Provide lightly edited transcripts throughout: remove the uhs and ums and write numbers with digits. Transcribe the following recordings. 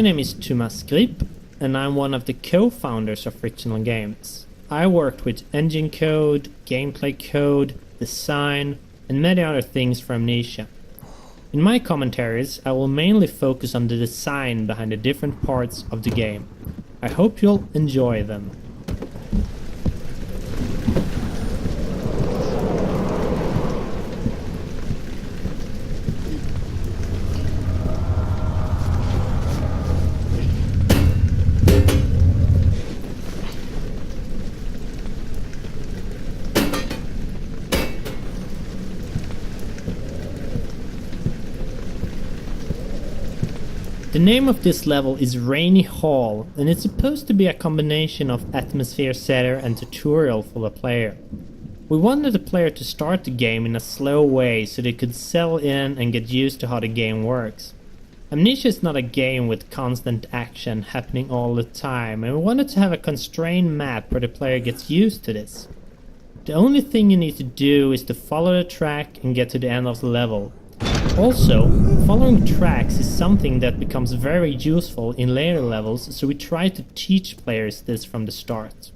My name is Thomas Grip, and I'm one of the co-founders of Frictional Games. I worked with engine code, gameplay code, design, and many other things for Amnesia. In my commentaries, I will mainly focus on the design behind the different parts of the game. I hope you'll enjoy them. The name of this level is Rainy Hall, and it's supposed to be a combination of atmosphere setter and tutorial for the player. We wanted the player to start the game in a slow way so they could settle in and get used to how the game works. Amnesia is not a game with constant action happening all the time, and we wanted to have a constrained map where the player gets used to this. The only thing you need to do is to follow the track and get to the end of the level. Also, following tracks is something that becomes very useful in later levels, so we try to teach players this from the start.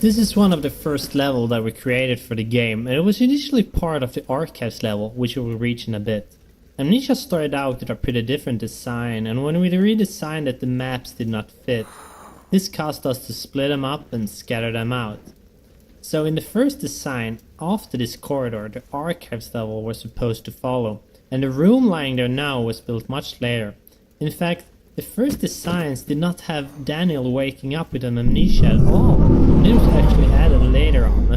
This is one of the first level that we created for the game, and it was initially part of the archives level, which we will reach in a bit. Amnesia started out with a pretty different design, and when we redesigned it the maps did not fit. This caused us to split them up and scatter them out. So in the first design, after this corridor, the archives level was supposed to follow, and the room lying there now was built much later. In fact, the first designs did not have Daniel waking up with an amnesia at all. It was actually added later on.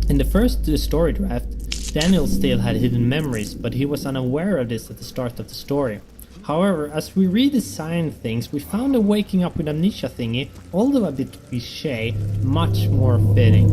In the first story draft, Daniel still had hidden memories, but he was unaware of this at the start of the story. However, as we redesigned things, we found the waking up with amnesia thingy, although a bit cliché, much more fitting.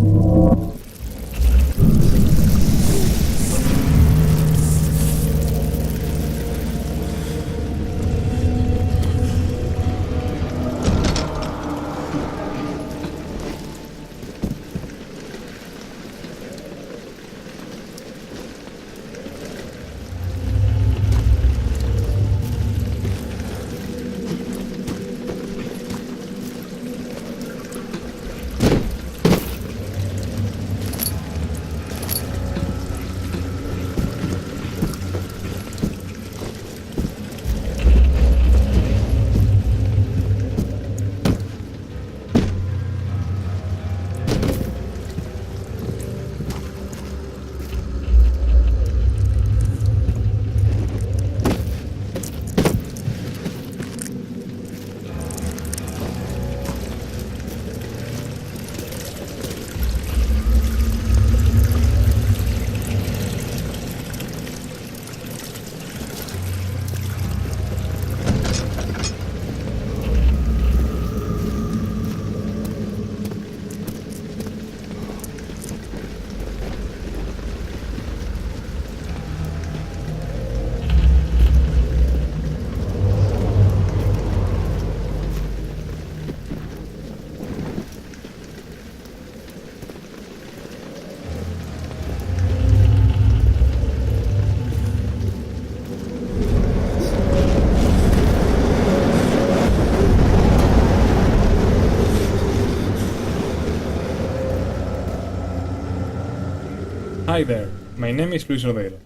Hi there, my name is Luis Rodero.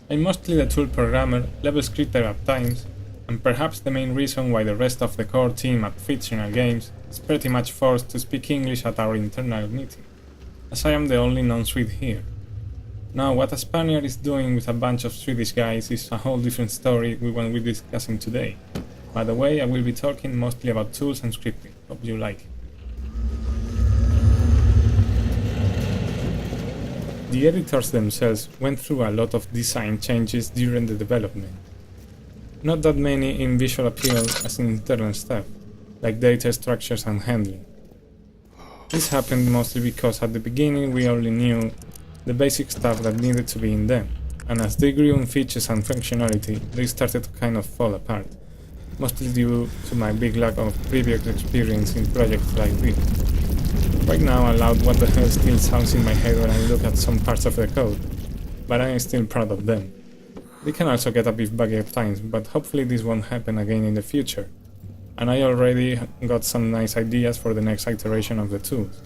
I'm mostly the tool programmer, level scripter at times, and perhaps the main reason why the rest of the core team at Fictional Games is pretty much forced to speak English at our internal meeting, as I am the only non-Swede here. Now, what a Spaniard is doing with a bunch of Swedish guys is a whole different story we won't be discussing today. By the way, I will be talking mostly about tools and scripting. Hope you like it. The editors themselves went through a lot of design changes during the development. Not that many in visual appeal as in internal stuff, like data structures and handling. This happened mostly because at the beginning we only knew the basic stuff that needed to be in them, and as they grew in features and functionality, they started to kind of fall apart, mostly due to my big lack of previous experience in projects like this. Right now, aloud what the hell still sounds in my head when I look at some parts of the code, but I am still proud of them. They can also get a bit buggy at times, but hopefully this won't happen again in the future, and I already got some nice ideas for the next iteration of the tools.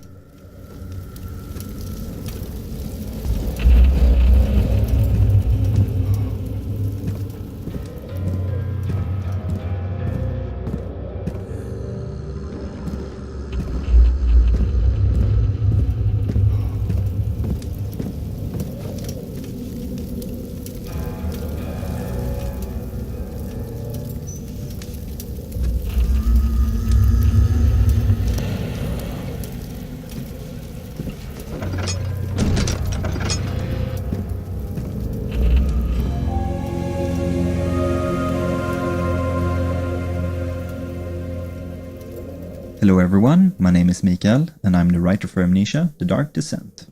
Hello everyone, my name is Mikael and I'm the writer for Amnesia, The Dark Descent.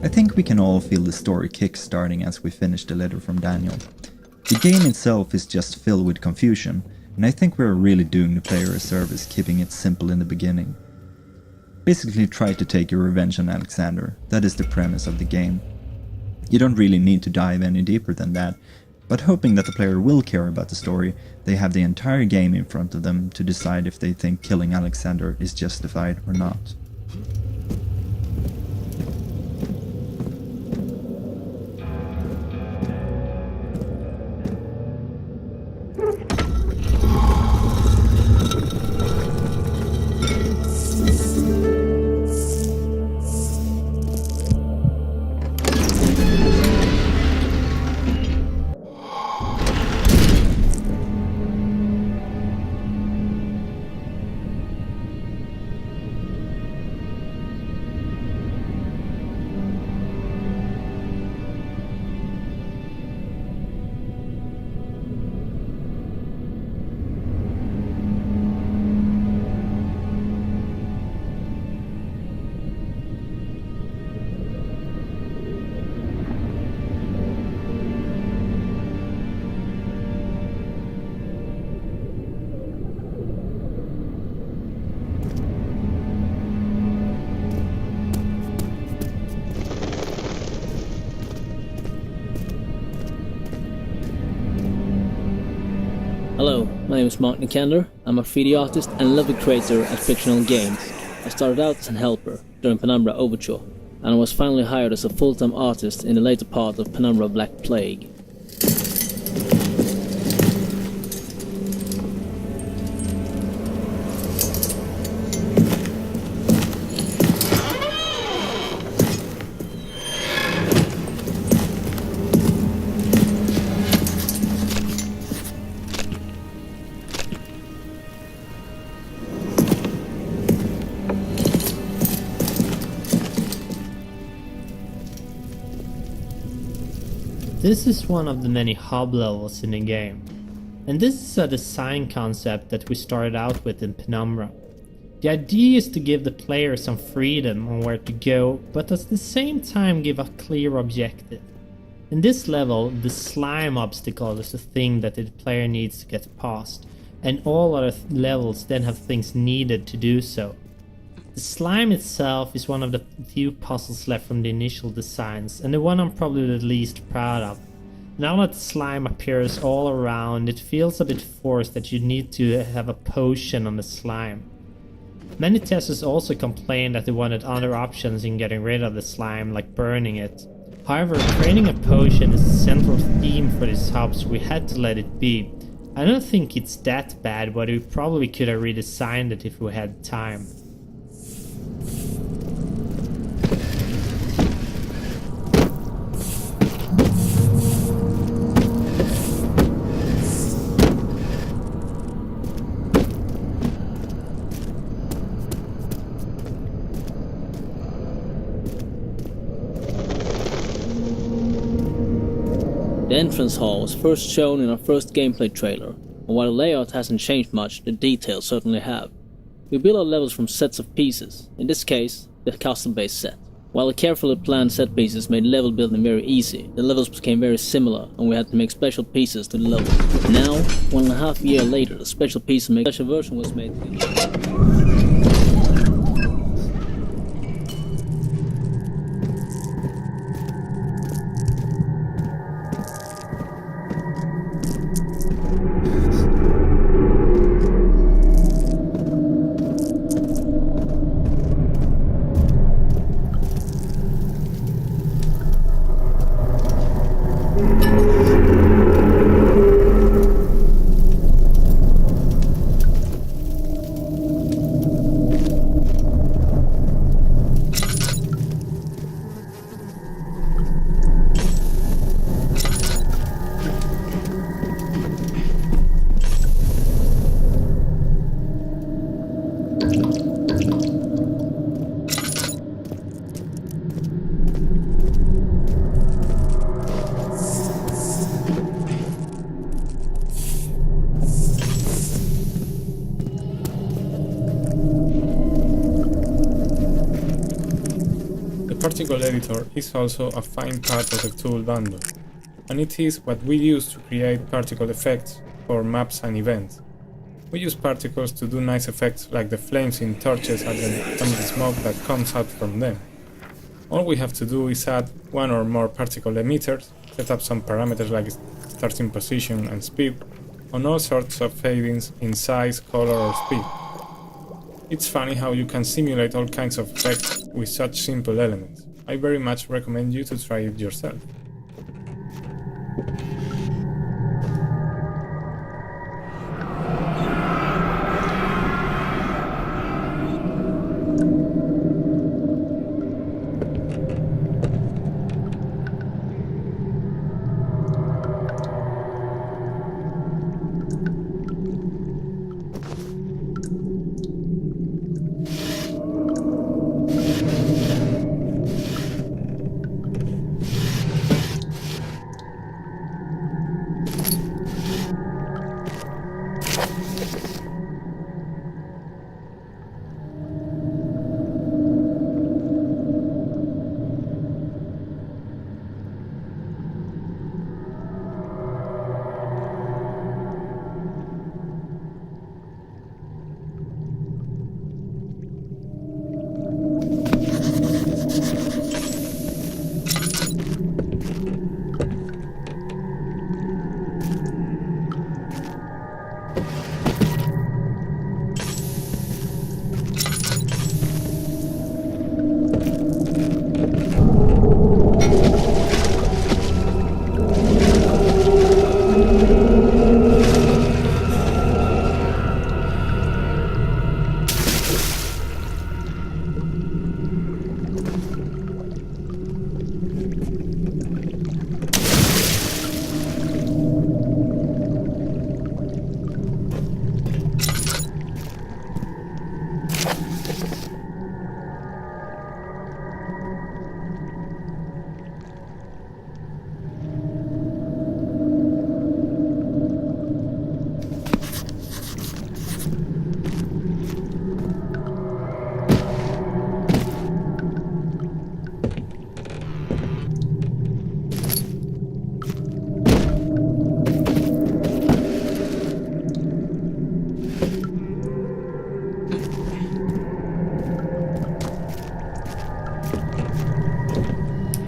I think we can all feel the story kick-starting as we finish the letter from Daniel. The game itself is just filled with confusion, and I think we're really doing the player a service keeping it simple in the beginning. Basically try to take your revenge on Alexander, that is the premise of the game. You don't really need to dive any deeper than that, but hoping that the player will care about the story, they have the entire game in front of them to decide if they think killing Alexander is justified or not. Hello, my name is Mark Nikander. I'm a 3D artist and level creator at fictional games. I started out as an helper during Penumbra Overture, and I was finally hired as a full-time artist in the later part of Penumbra Black Plague. This is one of the many hub levels in the game, and this is a design concept that we started out with in Penumbra. The idea is to give the player some freedom on where to go, but at the same time give a clear objective. In this level, the slime obstacle is the thing that the player needs to get past, and all other levels then have things needed to do so. The slime itself is one of the few puzzles left from the initial designs, and the one I'm probably the least proud of. Now that slime appears all around, it feels a bit forced that you need to have a potion on the slime. Many testers also complained that they wanted other options in getting rid of the slime, like burning it. However, creating a potion is the central theme for this hub, so we had to let it be. I don't think it's that bad, but we probably could have redesigned it if we had time. The entrance hall was first shown in our first gameplay trailer, and while the layout hasn't changed much, the details certainly have. We build our levels from sets of pieces, in this case, the custom-based set. While the carefully planned set pieces made level building very easy, the levels became very similar and we had to make special pieces to the level. Now, 1.5 years later, the special piece of a special version was made. particle editor is also a fine part of the tool bundle, and it is what we use to create particle effects for maps and events. We use particles to do nice effects like the flames in torches and the smoke that comes out from them. All we have to do is add one or more particle emitters, set up some parameters like starting position and speed, on all sorts of fadings in size, color or speed. It's funny how you can simulate all kinds of effects with such simple elements. I very much recommend you to try it yourself.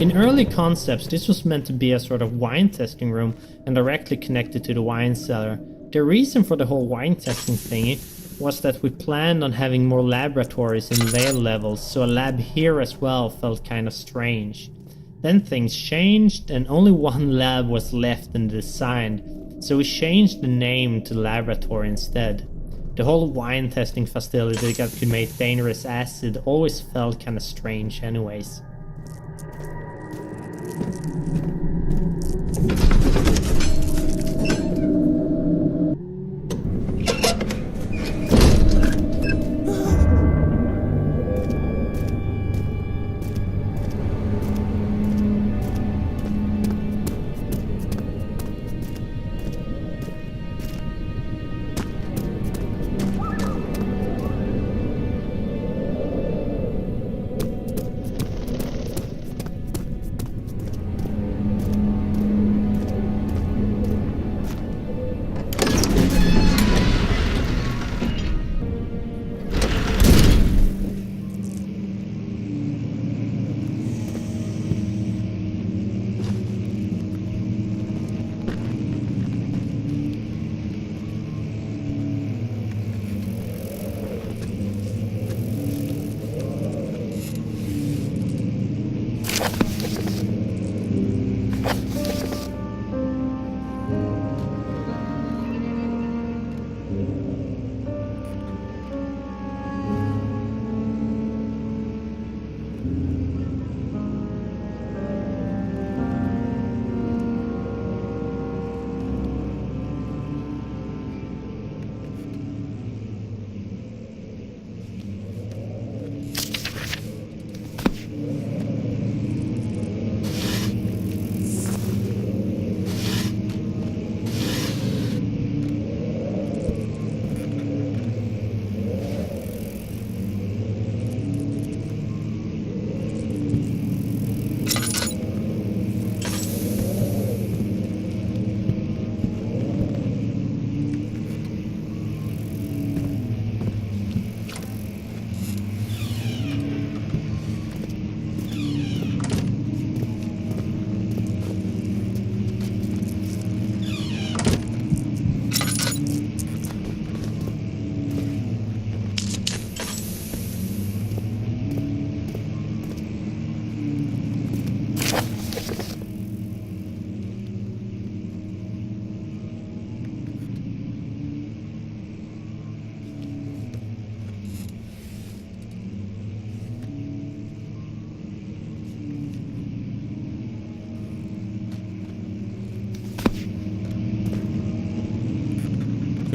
In early concepts, this was meant to be a sort of wine testing room and directly connected to the wine cellar. The reason for the whole wine testing thingy was that we planned on having more laboratories in later levels, so a lab here as well felt kind of strange. Then things changed and only one lab was left in the design, so we changed the name to laboratory instead. The whole wine testing facility that could make dangerous acid always felt kind of strange anyways.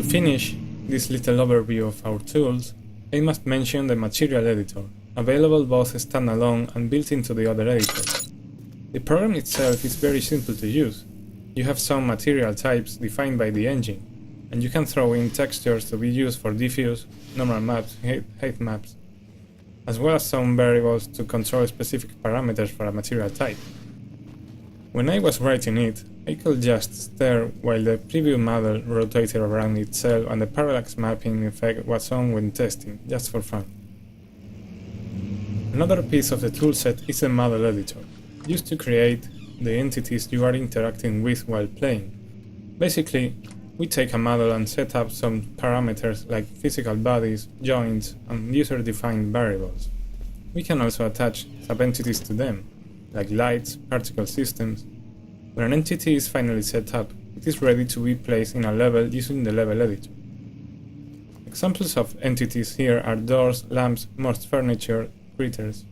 finish this little overview of our tools, I must mention the material editor, available both standalone and built into the other editors. The program itself is very simple to use. You have some material types defined by the engine, and you can throw in textures to be used for diffuse, normal maps, height maps, as well as some variables to control specific parameters for a material type. When I was writing it, I could just stare while the preview model rotated around itself and the parallax mapping effect was on when testing, just for fun. Another piece of the toolset is the model editor, used to create the entities you are interacting with while playing. Basically, we take a model and set up some parameters like physical bodies, joints, and user-defined variables. We can also attach sub-entities to them, like lights, particle systems. When an entity is finally set up, it is ready to be placed in a level using the level editor. Examples of entities here are doors, lamps, most furniture, critters.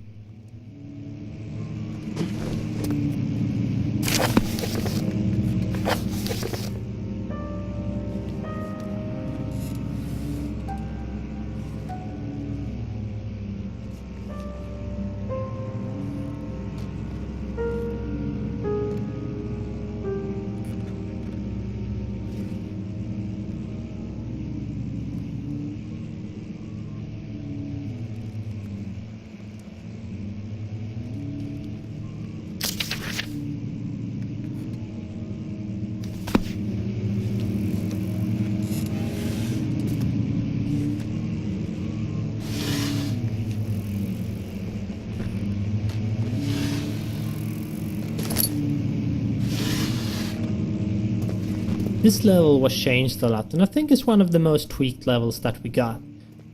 This level was changed a lot, and I think it's one of the most tweaked levels that we got.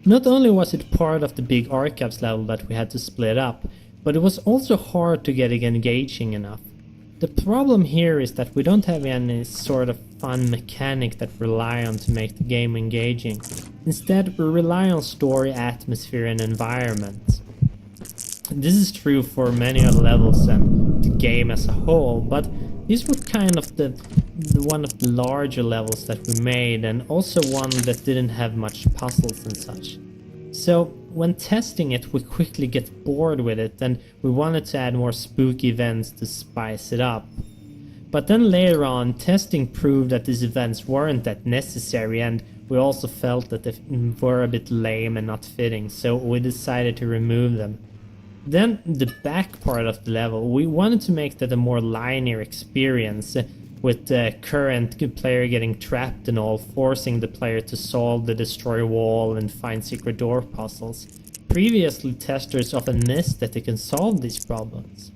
Not only was it part of the big archives level that we had to split up, but it was also hard to get it engaging enough. The problem here is that we don't have any sort of fun mechanic that we rely on to make the game engaging. Instead, we rely on story, atmosphere, and environment. This is true for many other levels and the game as a whole, but these were kind of the one of the larger levels that we made, and also one that didn't have much puzzles and such. So when testing it, we quickly get bored with it, and we wanted to add more spooky events to spice it up. But then later on, testing proved that these events weren't that necessary, and we also felt that they were a bit lame and not fitting, so we decided to remove them. Then the back part of the level, we wanted to make that a more linear experience, with the current player getting trapped and all, forcing the player to solve the destroy wall and find secret door puzzles. Previously, testers often missed that they can solve these problems.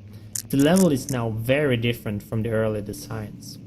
The level is now very different from the early designs.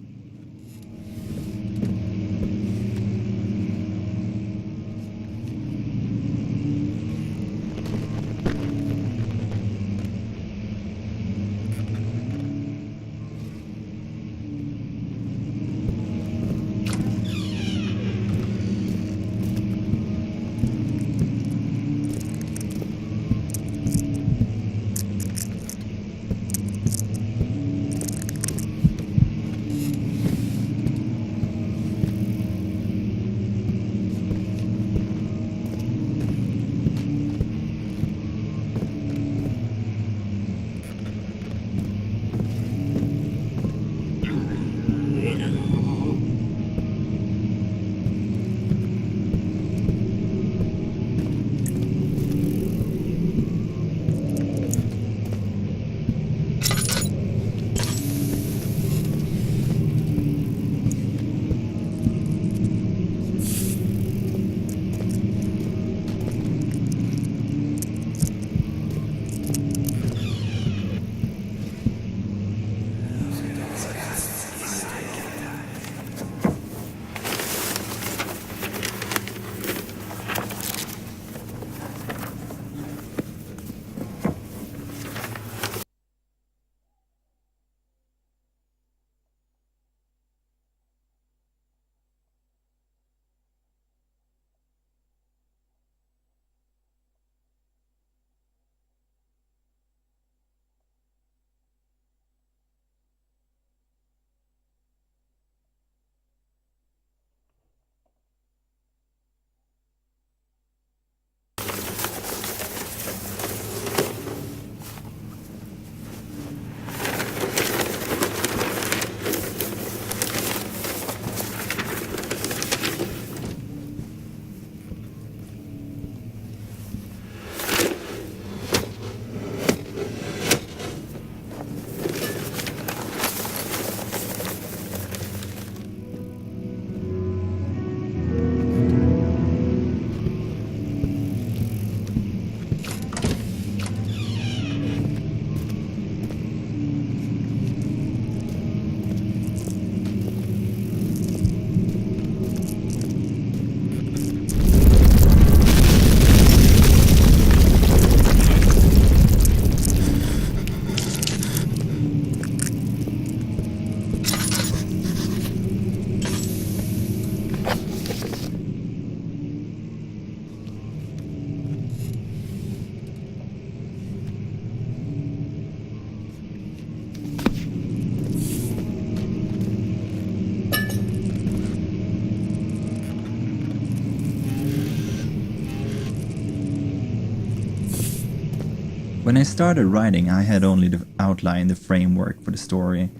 When I started writing, I had only outlined the framework for the story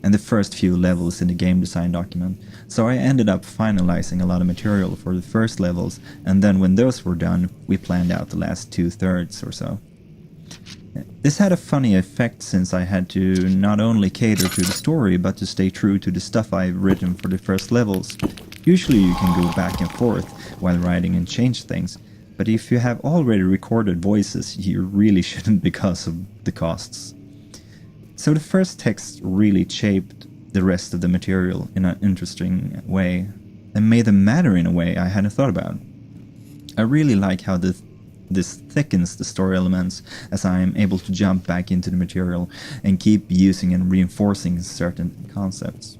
and the first few levels in the game design document, so I ended up finalizing a lot of material for the first levels, and then when those were done, we planned out the last 2/3 or so. This had a funny effect since I had to not only cater to the story, but to stay true to the stuff I've written for the first levels. Usually you can go back and forth while writing and change things, but if you have already recorded voices, you really shouldn't because of the costs. So the first text really shaped the rest of the material in an interesting way, and made them matter in a way I hadn't thought about. I really like how this thickens the story elements, as I am able to jump back into the material and keep using and reinforcing certain concepts.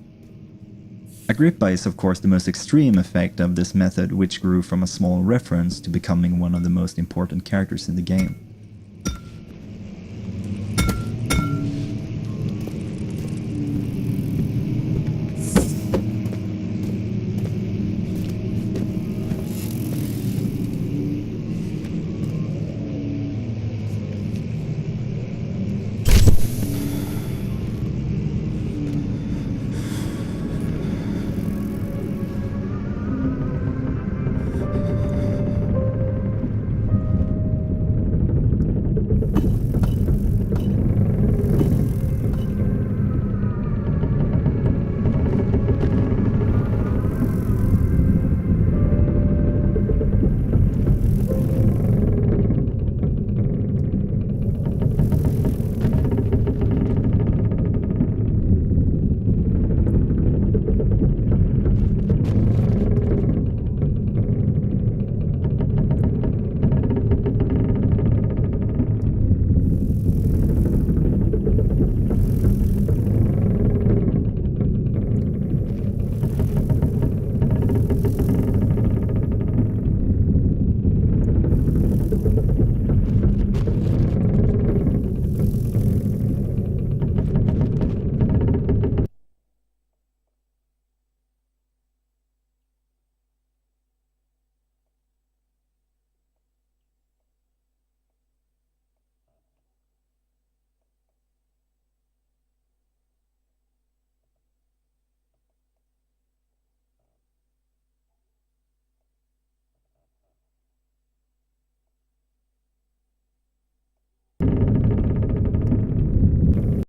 Agrippa is of course the most extreme effect of this method, which grew from a small reference to becoming one of the most important characters in the game.